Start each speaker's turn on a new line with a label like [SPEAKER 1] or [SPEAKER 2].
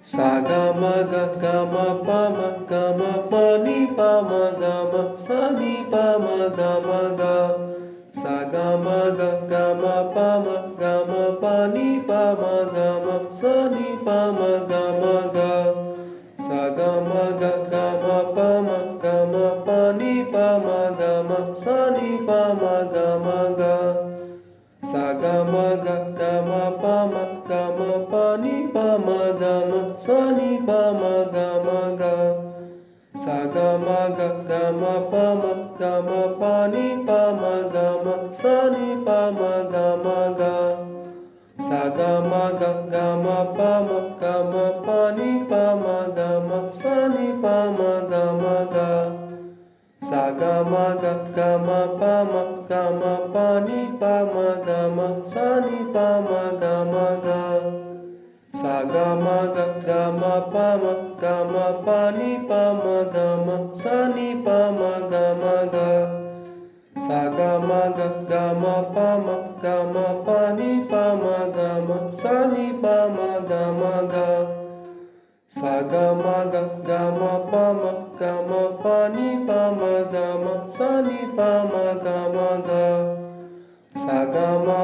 [SPEAKER 1] Sa ga ma ga ga ma pa ma ga ma pa ni pa ma ga ma sa ni pa ma ga. Sa ga ma ga ma pa ma ga ma pa ni pa ma ga ma sa ni pa ma ga. Sa ga ma ga ma pa ma ga ma pa ni pa ma ga ma sa ni pa ma ga. Sa ga ma pa ma ga ma pa ni pa ma ga ma sa ni pa ma ga. Sa ga ma pa ma ga ma pa ni pa ma ga ma sa ni pa ma ga. Sa ga ma pa ma ga ma pa ni pa ma ga ma sa ni pa ma ga. Sa ga ma pa ma ga ma pa ni pa ma ga ma sa ni pa ma ga. Sa ga ma pa ma ga ma pa ni pa ma ga ma sa ni pa ma ga. Sa ga ma pa ma ga ma pa ni pa ma ga ma sa ni pa ma ga. Sa ga ma pa ma ga ma pa ni pa ma ga ma sa ni pa ma ga. Sa ga ma